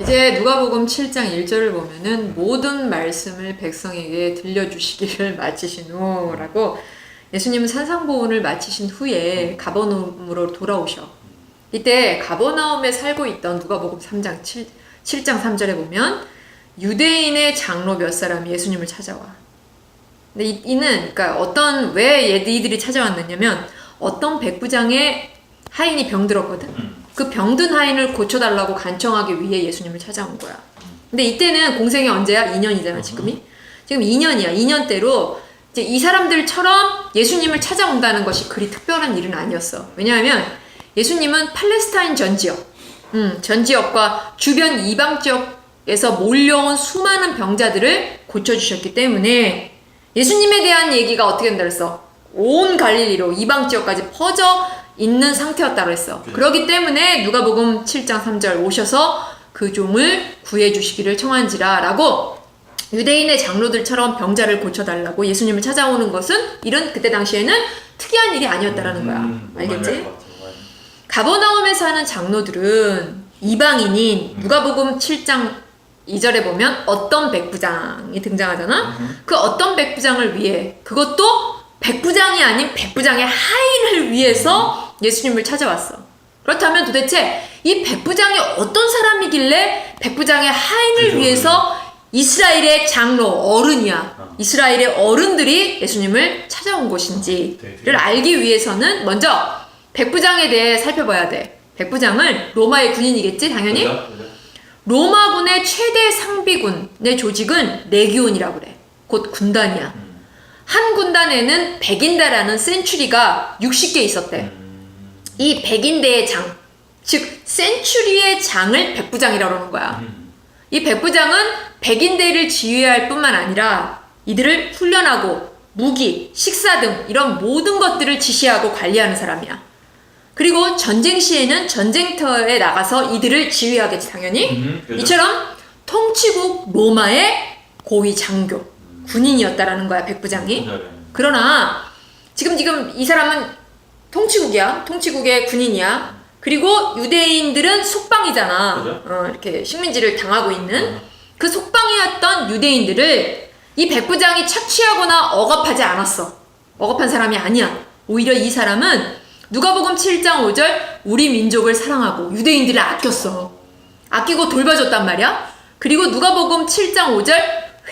이제 누가복음 7장 1절을 보면은 모든 말씀을 백성에게 들려주시기를 마치신 후라고 예수님은 산상보훈을 마치신 후에 가버나움으로 돌아오셔. 이때 가버나움에 살고 있던 누가복음 3장 7장 3절에 보면 유대인의 장로 몇 사람이 예수님을 찾아와. 근데 이는 그러니까 왜 이들이 찾아왔느냐면 어떤 백부장의 하인이 병들었거든. 그 병든 하인을 고쳐달라고 간청하기 위해 예수님을 찾아온 거야. 근데 이때는 공생이 언제야? 2년이잖아 지금이. 지금 2년이야. 2년대로 이제 이 사람들처럼 예수님을 찾아온다는 것이 그리 특별한 일은 아니었어. 왜냐하면 예수님은 팔레스타인 전 지역과 주변 이방 지역에서 몰려온 수많은 병자들을 고쳐주셨기 때문에 예수님에 대한 얘기가 어떻게 된다 그랬어? 온 갈릴리로 이방 지역까지 퍼져 있는 상태였다고 했어. 그렇기 때문에 누가복음 7장 3절 오셔서 그 종을 구해주시기를 청한지라 라고 유대인의 장로들처럼 병자를 고쳐달라고 예수님을 찾아오는 것은 그때 당시에는 특이한 일이 아니었다라는 거야. 알겠지? 가버나움에 사는 장로들은 이방인인 누가복음 7장 2절에 보면 어떤 백부장이 등장하잖아. 그 어떤 백부장을 위해, 그것도 백부장이 아닌 백부장의 하인을 위해서 예수님을 찾아왔어. 그렇다면 도대체 이 백부장이 어떤 사람이길래 백부장의 하인을 위해서 이스라엘의 장로, 어른이야. 이스라엘의 어른들이 예수님을 찾아온 것인지를 알기 위해서는 먼저 백부장에 대해 살펴봐야 돼. 백부장은 로마의 군인이겠지, 당연히? 로마군의 최대 상비군의 조직은 레기온이라고 그래. 곧 군단이야. 한 군단에는 100인대라는 센츄리가 60개 있었대. 이 100인대의 장, 즉 센츄리의 장을 백부장이라고 하는 거야. 이 백부장은 100인대를 지휘할 뿐만 아니라 이들을 훈련하고 무기, 식사 등 이런 모든 것들을 지시하고 관리하는 사람이야. 그리고 전쟁 시에는 전쟁터에 나가서 이들을 지휘하겠지, 당연히. 이처럼 통치국 로마의 고위 장교, 군인이었다라는 거야, 백부장이. 그러나 지금 이 사람은 통치국이야. 통치국의 군인이야. 그리고 유대인들은 속방이잖아. 이렇게 식민지를 당하고 있는 그 속방이었던 유대인들을 이 백부장이 착취하거나 억압하지 않았어. 억압한 사람이 아니야. 오히려 이 사람은 누가복음 7장 5절 우리 민족을 사랑하고 유대인들을 아꼈어. 아끼고 돌봐줬단 말이야. 그리고 누가복음 7장 5절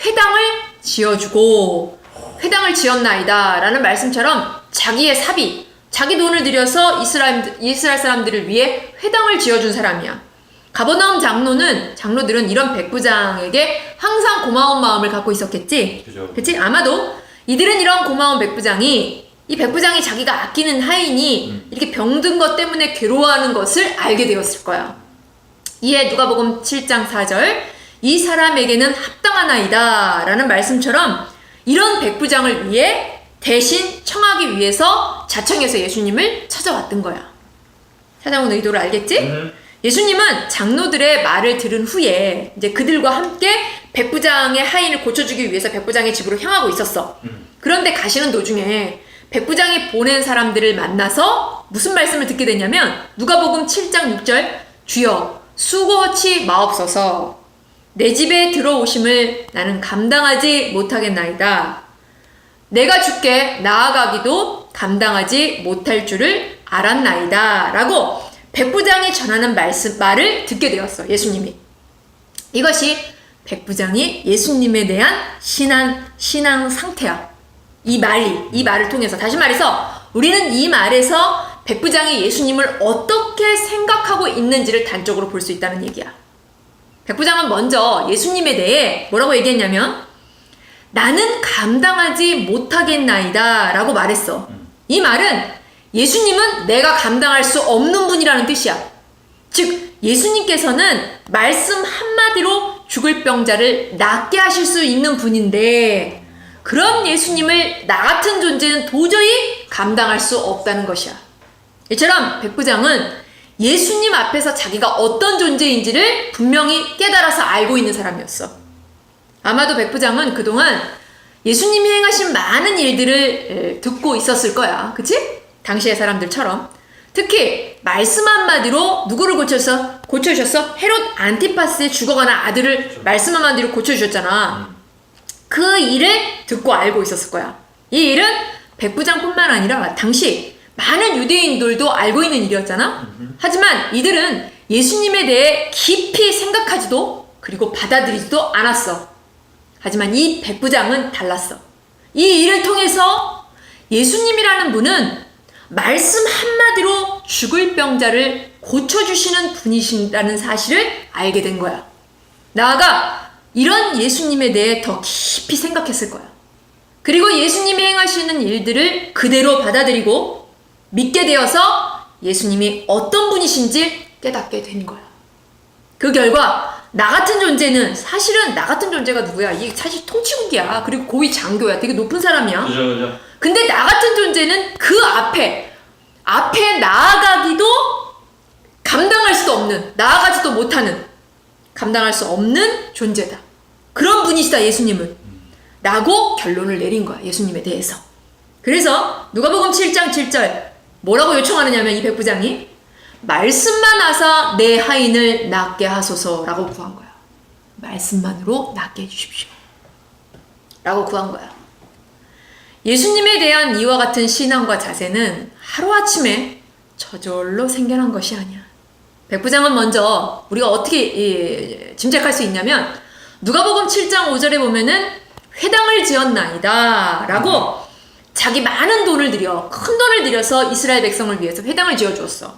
회당을 지어주고 회당을 지었나이다 라는 말씀처럼 자기의 사비, 자기 돈을 들여서 이스라엘 사람들을 위해 회당을 지어준 사람이야. 가버나움 장로들은 이런 백부장에게 항상 고마운 마음을 갖고 있었겠지? 그치? 아마도 이들은 이런 고마운 이 백부장이 자기가 아끼는 하인이 이렇게 병든 것 때문에 괴로워하는 것을 알게 되었을 거야. 이에 누가복음 7장 4절 이 사람에게는 합당하나이다 라는 말씀처럼 이런 백부장을 위해 대신 청하기 위해서 자청해서 예수님을 찾아왔던 거야. 찾아온 의도를 알겠지? 예수님은 장로들의 말을 들은 후에 이제 그들과 함께 백부장의 하인을 고쳐주기 위해서 백부장의 집으로 향하고 있었어. 그런데 가시는 도중에 백부장이 보낸 사람들을 만나서 무슨 말씀을 듣게 되냐면 누가복음 7장 6절 주여 수고치 마옵소서 내 집에 들어오심을 나는 감당하지 못하겠나이다. 내가 주께 나아가기도 감당하지 못할 줄을 알았나이다 라고 백부장이 전하는 말을 듣게 되었어. 예수님이. 이것이 백부장이 예수님에 대한 신앙 상태야. 이 말을 통해서. 다시 말해서 우리는 이 말에서 백부장이 예수님을 어떻게 생각하고 있는지를 단적으로 볼 수 있다는 얘기야. 백부장은 먼저 예수님에 대해 뭐라고 얘기했냐면 나는 감당하지 못하겠나이다 라고 말했어. 이 말은 예수님은 내가 감당할 수 없는 분이라는 뜻이야. 즉 예수님께서는 말씀 한마디로 죽을 병자를 낫게 하실 수 있는 분인데 그런 예수님을 나 같은 존재는 도저히 감당할 수 없다는 것이야. 이처럼 백부장은 예수님 앞에서 자기가 어떤 존재인지를 분명히 깨달아서 알고 있는 사람이었어. 아마도 백부장은 그동안 예수님이 행하신 많은 일들을 듣고 있었을 거야. 그치? 당시의 사람들처럼. 특히 말씀 한마디로 누구를 고쳐주셨어? 헤롯 안티파스의 죽어가는 아들을 말씀 한마디로 고쳐주셨잖아. 그 일을 듣고 알고 있었을 거야. 이 일은 백부장뿐만 아니라 당시 많은 유대인들도 알고 있는 일이었잖아. 하지만 이들은 예수님에 대해 깊이 생각하지도 그리고 받아들이지도 않았어. 하지만 이 백부장은 달랐어. 이 일을 통해서 예수님이라는 분은 말씀 한마디로 죽을 병자를 고쳐주시는 분이신다는 사실을 알게 된 거야. 나아가 이런 예수님에 대해 더 깊이 생각했을 거야. 그리고 예수님이 행하시는 일들을 그대로 받아들이고 믿게 되어서 예수님이 어떤 분이신지 깨닫게 된 거야. 그 결과 나 같은 존재는 사실은 나 같은 존재가 누구야? 이게 사실 통치국이야. 그리고 고위 장교야. 되게 높은 사람이야. 그죠. 근데 나 같은 존재는 그 앞에 나아가기도 감당할 수도 없는, 나아가지도 못하는, 감당할 수 없는 존재다. 그런 분이시다, 예수님은. 라고 결론을 내린 거야, 예수님에 대해서. 그래서 누가복음 7장 7절 뭐라고 요청하느냐면 이 백부장이 말씀만 하사 내 하인을 낫게 하소서라고 구한 거야. 말씀만으로 낫게 해주십시오. 라고 구한 거야. 예수님에 대한 이와 같은 신앙과 자세는 하루아침에 저절로 생겨난 것이 아니야. 백부장은 먼저 우리가 어떻게 짐작할 수 있냐면 누가복음 7장 5절에 보면은 회당을 지었나이다 라고 자기 많은 돈을 들여 큰 돈을 들여서 이스라엘 백성을 위해서 회당을 지어주었어.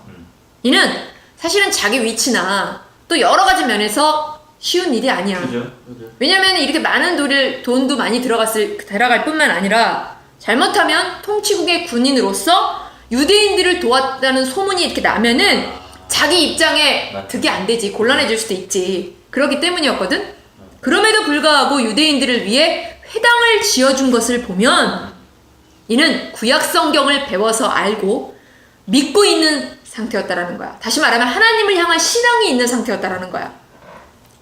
이는 사실은 자기 위치나 또 여러 가지 면에서 쉬운 일이 아니야. 그죠. 왜냐면 이렇게 많은 돈도 많이 들어갈 뿐만 아니라 잘못하면 통치국의 군인으로서 유대인들을 도왔다는 소문이 이렇게 나면은 자기 입장에 득이 안 되지. 곤란해질 수도 있지. 그렇기 때문이었거든. 그럼에도 불구하고 유대인들을 위해 회당을 지어준 것을 보면 이는 구약 성경을 배워서 알고 믿고 있는 상태였다라는 거야. 다시 말하면 하나님을 향한 신앙이 있는 상태였다라는 거야.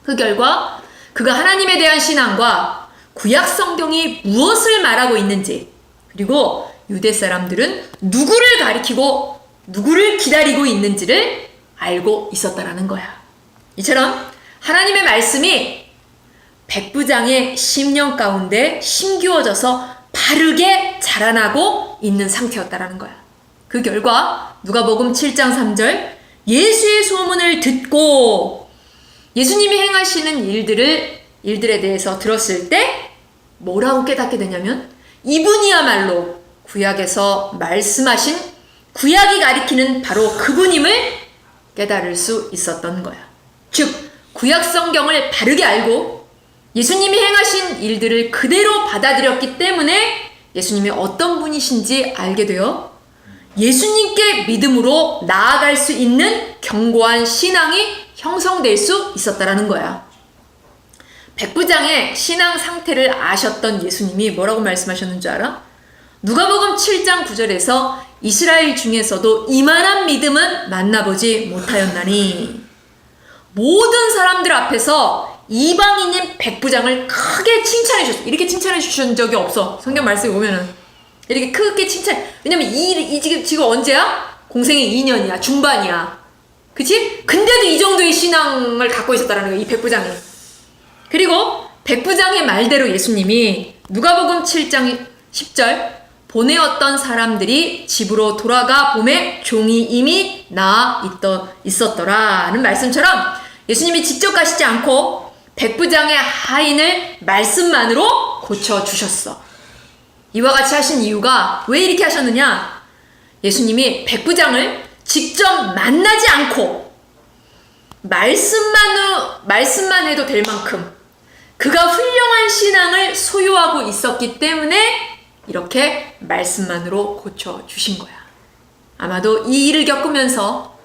그 결과 그가 하나님에 대한 신앙과 구약 성경이 무엇을 말하고 있는지, 그리고 유대 사람들은 누구를 가리키고 누구를 기다리고 있는지를 알고 있었다라는 거야. 이처럼 하나님의 말씀이 백부장의 심령 가운데 심기워져서 바르게 자라나고 있는 상태였다라는 거야. 그 결과 누가복음 7장 3절 예수의 소문을 듣고 예수님이 행하시는 일들에 대해서 들었을 때 뭐라고 깨닫게 되냐면 이분이야말로 구약에서 말씀하신 구약이 가리키는 바로 그분임을 깨달을 수 있었던 거야. 즉 구약 성경을 바르게 알고 예수님이 행하신 일들을 그대로 받아들였기 때문에 예수님이 어떤 분이신지 알게 되어 예수님께 믿음으로 나아갈 수 있는 견고한 신앙이 형성될 수 있었다라는 거야. 백부장의 신앙 상태를 아셨던 예수님이 뭐라고 말씀하셨는 줄 알아? 누가복음 7장 9절에서 이스라엘 중에서도 이만한 믿음은 만나보지 못하였나니, 모든 사람들 앞에서 이방인인 백부장을 크게 칭찬해 주셨어. 이렇게 칭찬해 주신 적이 없어. 성경 말씀에 보면은 이렇게 크게 칭찬. 왜냐면 지금 언제야? 공생의 2년이야. 중반이야. 그치? 근데도 이 정도의 신앙을 갖고 있었다라는 거야, 이 백부장이. 그리고 백부장의 말대로 예수님이 누가복음 7장 10절 보내었던 사람들이 집으로 돌아가 보매 종이 이미 나아 있었더라는 말씀처럼 예수님이 직접 가시지 않고 백부장의 하인을 말씀만으로 고쳐주셨어. 이와 같이 하신 이유가 왜 이렇게 하셨느냐? 예수님이 백부장을 직접 만나지 않고 말씀만 해도 될 만큼 그가 훌륭한 신앙을 소유하고 있었기 때문에 이렇게 말씀만으로 고쳐주신 거야. 아마도 이 일을 겪으면서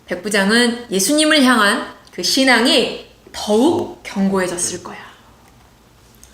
백부장은 예수님을 향한 그 신앙이 더욱 견고해졌을 거야.